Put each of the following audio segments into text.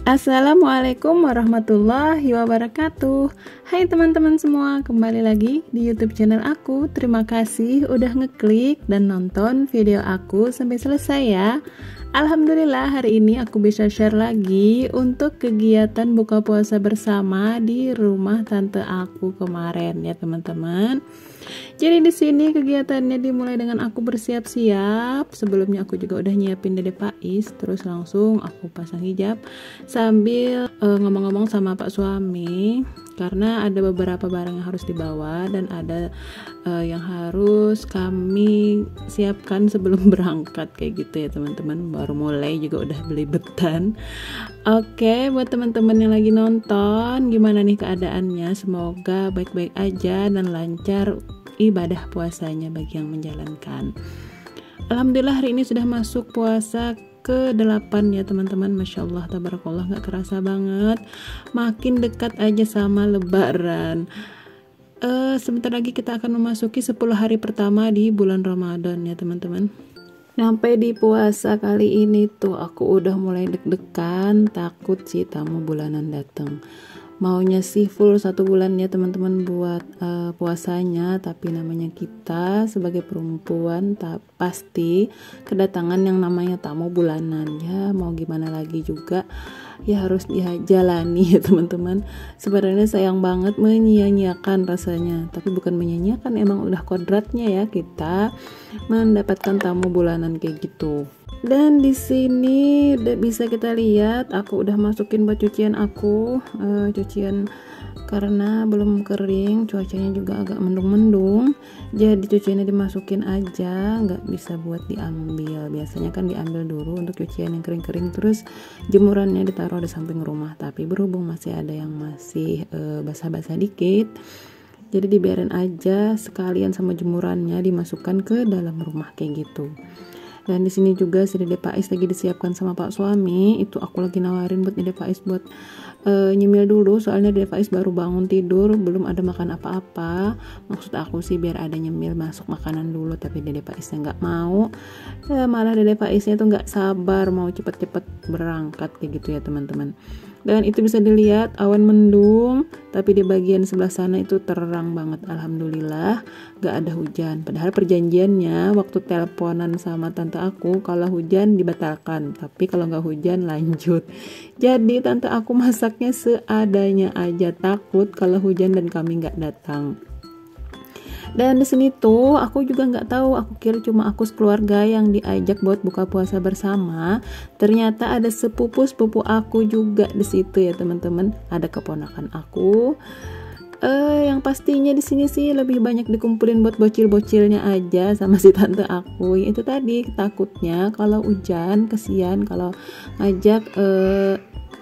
Assalamualaikum warahmatullahi wabarakatuh. Hai teman-teman semua, kembali lagi di YouTube channel aku. Terima kasih udah ngeklik dan nonton video aku sampai selesai ya. Alhamdulillah hari ini aku bisa share lagi untuk kegiatan buka puasa bersama di rumah tante aku kemarin ya teman-teman. Jadi di sini kegiatannya dimulai dengan aku bersiap-siap. Sebelumnya aku juga udah nyiapin Dede Pais, terus langsung aku pasang hijab sambil ngomong-ngomong sama Pak suami karena ada beberapa barang yang harus dibawa dan ada yang harus kami siapkan sebelum berangkat kayak gitu ya teman-teman. Baru mulai juga udah beli betan. Oke, buat teman-teman yang lagi nonton, gimana nih keadaannya? Semoga baik-baik aja dan lancar ibadah puasanya bagi yang menjalankan. Alhamdulillah hari ini sudah masuk puasa ke-8 ya teman-teman. Masya Allah, tabarakallah, gak kerasa banget. Makin dekat aja sama lebaran. Sebentar lagi kita akan memasuki 10 hari pertama di bulan Ramadan ya teman-teman. Sampai di puasa kali ini tuh aku udah mulai deg-degan, takut sih tamu bulanan datang. Maunya sih full 1 bulan ya teman-teman buat puasanya, tapi namanya kita sebagai perempuan pasti kedatangan yang namanya tamu bulanan ya. Mau gimana lagi juga ya harus dijalani ya teman-teman. Sebenarnya sayang banget menyia-nyiakan rasanya, tapi bukan menyia-nyiakan, emang udah kodratnya ya kita mendapatkan tamu bulanan kayak gitu. Dan di sini udah bisa kita lihat aku udah masukin buat cucian aku, cucian karena belum kering, cuacanya juga agak mendung-mendung, jadi cuciannya dimasukin aja, nggak bisa buat diambil. Biasanya kan diambil dulu untuk cucian yang kering-kering, terus jemurannya ditaruh di samping rumah, tapi berhubung masih ada yang masih basah-basah dikit, jadi dibiarin aja sekalian sama jemurannya dimasukkan ke dalam rumah kayak gitu. Dan di sini juga si Dede Pais lagi disiapkan sama Pak suami. Itu aku lagi nawarin buat Dede Pais buat nyemil dulu, soalnya Dede Pais baru bangun tidur, belum ada makan apa-apa. Maksud aku sih biar ada nyemil masuk makanan dulu, tapi Dede Paisnya nggak mau. Malah Dede Paisnya tuh nggak sabar mau cepet-cepet berangkat kayak gitu ya teman-teman. Dan itu bisa dilihat awan mendung, tapi di bagian sebelah sana itu terang banget. Alhamdulillah gak ada hujan. Padahal perjanjiannya waktu teleponan sama tante aku, kalau hujan dibatalkan, tapi kalau gak hujan lanjut. Jadi tante aku masaknya seadanya aja, takut kalau hujan dan kami gak datang. Dan di sini tuh aku juga nggak tahu, aku kira cuma aku sekeluarga yang diajak buat buka puasa bersama. Ternyata ada sepupu aku juga di situ ya teman-teman. Ada keponakan aku. Yang pastinya di sini sih lebih banyak dikumpulin buat bocil-bocilnya aja sama si tante aku. Itu tadi takutnya kalau hujan, kesian kalau ngajak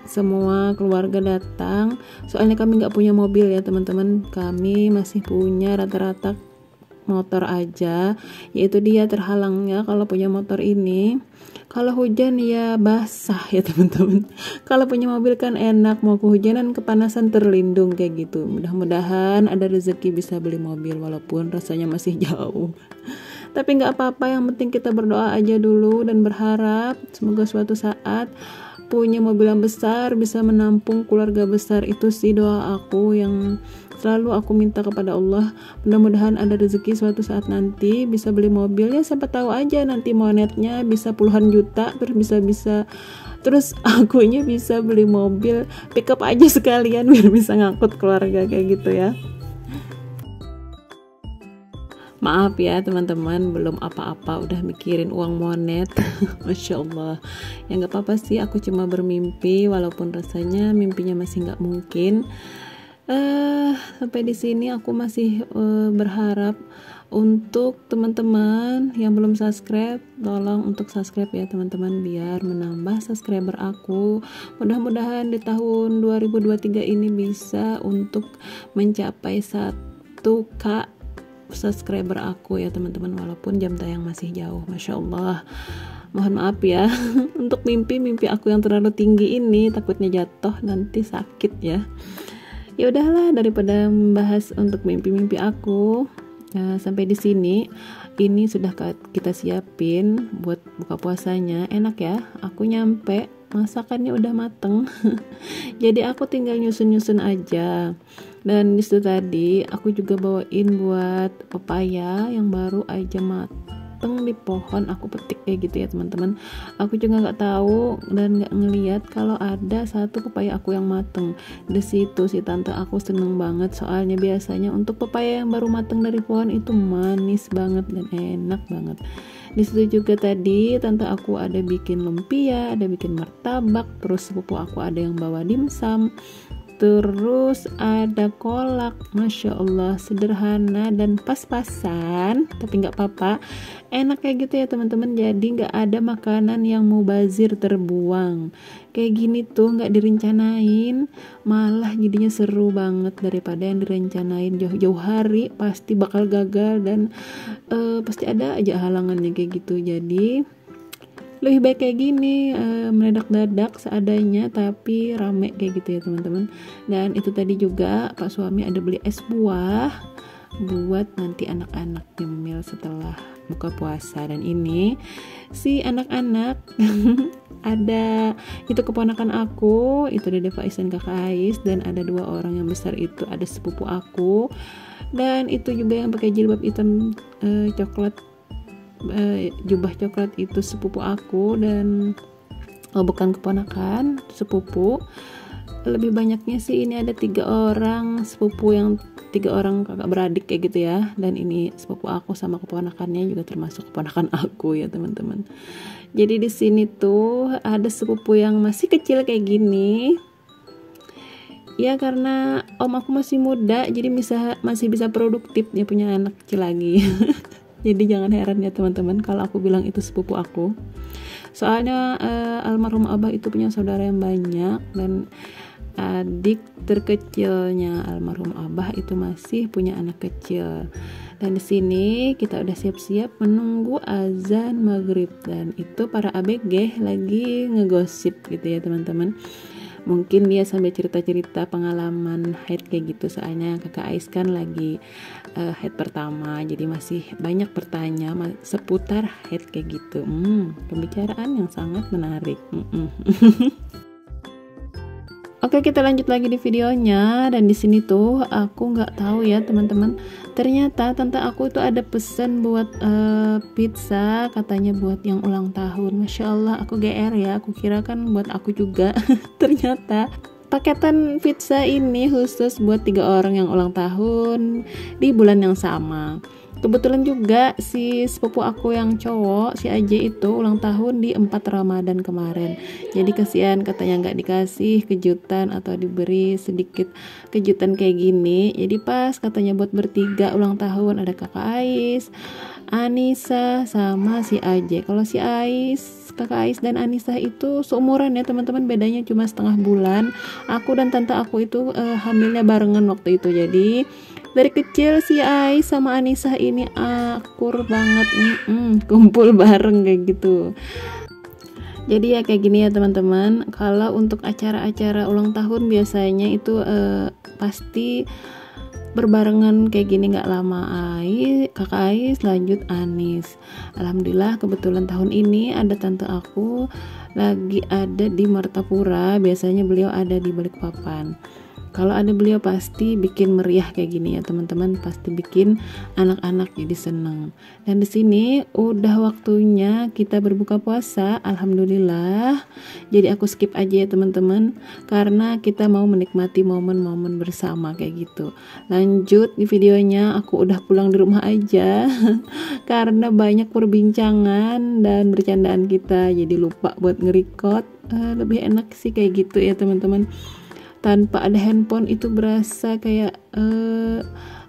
semua keluarga datang, soalnya kami nggak punya mobil ya teman-teman, kami masih punya rata-rata motor aja, yaitu dia terhalangnya kalau punya motor ini. Kalau hujan ya basah ya teman-teman. Kalau punya mobil kan enak, mau kehujanan kepanasan terlindung kayak gitu. Mudah-mudahan ada rezeki bisa beli mobil walaupun rasanya masih jauh. Tapi nggak apa-apa, yang penting kita berdoa aja dulu dan berharap semoga suatu saat punya mobil yang besar, bisa menampung keluarga besar. Itu sih doa aku yang selalu aku minta kepada Allah. Mudah-mudahan ada rezeki suatu saat nanti bisa beli mobil ya, siapa tahu aja nanti monetnya bisa puluhan juta, terus akunya bisa beli mobil pickup aja sekalian biar bisa ngangkut keluarga kayak gitu ya. Maaf ya teman-teman, belum apa-apa udah mikirin uang monet. Masya Allah. Ya gak apa-apa sih, aku cuma bermimpi walaupun rasanya mimpinya masih gak mungkin. Sampai di sini aku masih berharap untuk teman-teman yang belum subscribe, tolong untuk subscribe ya teman-teman biar menambah subscriber aku. Mudah-mudahan di tahun 2023 ini bisa untuk mencapai 1K subscriber aku ya teman-teman, walaupun jam tayang masih jauh. Masya Allah, mohon maaf ya untuk mimpi aku yang terlalu tinggi ini, takutnya jatuh nanti sakit ya. Ya udahlah, daripada membahas untuk mimpi aku, sampai di sini ini sudah kita siapin buat buka puasanya. Enak ya, aku nyampe masakannya udah mateng. Jadi aku tinggal nyusun-nyusun aja. Dan disitu tadi aku juga bawain buat pepaya yang baru aja mateng di pohon, aku petik kayak gitu ya teman-teman. Aku juga nggak tahu dan nggak ngeliat kalau ada satu pepaya aku yang mateng. Di situ si tante aku seneng banget, soalnya biasanya untuk pepaya yang baru mateng dari pohon itu manis banget dan enak banget. Di situ juga tadi tante aku ada bikin lumpia, ada bikin martabak, terus sepupu aku ada yang bawa dimsum, terus ada kolak. Masya Allah, sederhana dan pas-pasan, tapi nggak apa-apa, enak kayak gitu ya teman-teman. Jadi nggak ada makanan yang mubazir terbuang kayak gini tuh, nggak direncanain, malah jadinya seru banget. Daripada yang direncanain jauh-jauh hari pasti bakal gagal dan pasti ada aja halangannya kayak gitu. Jadi lebih baik kayak gini, mendadak-dadak seadanya tapi rame kayak gitu ya teman-teman. Dan itu tadi juga Pak suami ada beli es buah buat nanti anak-anak nyemil setelah buka puasa. Dan ini si anak-anak ada itu keponakan aku, itu Dede Faiz dan Kakak Ais, dan ada 2 orang yang besar itu ada sepupu aku, dan itu juga yang pakai jilbab hitam coklat, jubah coklat itu sepupu aku. Dan bukan keponakan, sepupu. Lebih banyaknya sih ini ada 3 orang sepupu, yang 3 orang kakak beradik kayak gitu ya. Dan ini sepupu aku sama keponakannya juga termasuk keponakan aku ya teman-teman. Jadi di sini tuh ada sepupu yang masih kecil kayak gini. Ya karena om aku masih muda, jadi masih bisa produktif, dia punya anak kecil lagi. Jadi jangan heran ya teman-teman kalau aku bilang itu sepupu aku. Soalnya almarhum abah itu punya saudara yang banyak, dan adik terkecilnya almarhum abah itu masih punya anak kecil. Dan di sini kita udah siap-siap menunggu azan maghrib, dan itu para ABG lagi ngegosip gitu ya teman-teman. Mungkin dia sambil cerita-cerita pengalaman haid kayak gitu, soalnya Kakak Ais kan lagi haid pertama, jadi masih banyak bertanya seputar haid kayak gitu. Pembicaraan yang sangat menarik. Oke, kita lanjut lagi di videonya. Dan di sini tuh aku nggak tahu ya teman-teman, ternyata tante aku itu ada pesan buat pizza, katanya buat yang ulang tahun. Masya Allah, aku GR ya, aku kira kan buat aku juga. Ternyata paketan pizza ini khusus buat 3 orang yang ulang tahun di bulan yang sama. Kebetulan juga si sepupu aku yang cowok, si Aje itu ulang tahun di 4 Ramadan kemarin. Jadi kasihan, katanya nggak dikasih kejutan atau diberi sedikit kejutan kayak gini. Jadi pas katanya buat bertiga ulang tahun, ada Kakak Ais, Anissa, sama si Aje. Kalau si Ais, Kakak Ais dan Anissa itu seumuran ya teman-teman, bedanya cuma setengah bulan. Aku dan tante aku itu hamilnya barengan waktu itu. Jadi dari kecil si Ais sama Anissa ini akur banget, kumpul bareng kayak gitu. Jadi ya kayak gini ya teman-teman. Kalau untuk acara-acara ulang tahun biasanya itu pasti berbarengan kayak gini, nggak lama Kakak Ais lanjut Anis. Alhamdulillah kebetulan tahun ini ada tante aku lagi ada di Martapura, biasanya beliau ada di Balikpapan. Kalau ada beliau pasti bikin meriah kayak gini ya teman-teman, pasti bikin anak-anak jadi seneng. Dan di sini udah waktunya kita berbuka puasa, alhamdulillah. Jadi aku skip aja ya teman-teman, karena kita mau menikmati momen-momen bersama kayak gitu. Lanjut di videonya, aku udah pulang di rumah aja karena banyak perbincangan dan bercandaan kita, jadi lupa buat nge-record. Lebih enak sih kayak gitu ya teman-teman. Tanpa ada handphone itu berasa kayak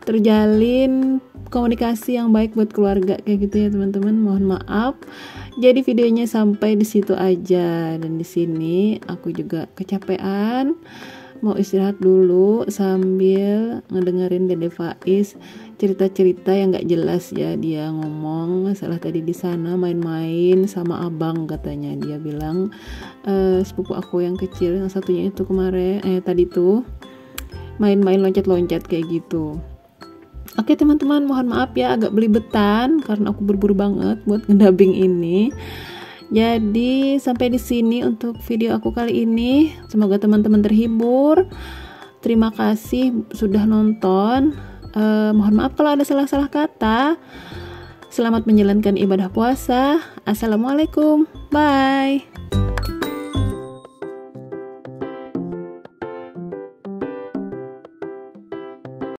terjalin komunikasi yang baik buat keluarga kayak gitu ya teman-teman. Mohon maaf. Jadi videonya sampai di situ aja, dan di sini aku juga kecapean, mau istirahat dulu sambil ngedengerin Dede Faiz cerita-cerita yang nggak jelas ya. Dia ngomong masalah tadi di sana main-main sama abang, katanya dia bilang sepupu aku yang kecil yang satunya itu kemarin tadi tuh main-main loncat-loncat kayak gitu. Oke teman-teman, mohon maaf ya agak belibetan karena aku buru-buru banget buat ngedubbing ini. Jadi sampai di sini untuk video aku kali ini. Semoga teman-teman terhibur. Terima kasih sudah nonton. Mohon maaf kalau ada salah-salah kata. Selamat menjalankan ibadah puasa. Assalamualaikum. Bye.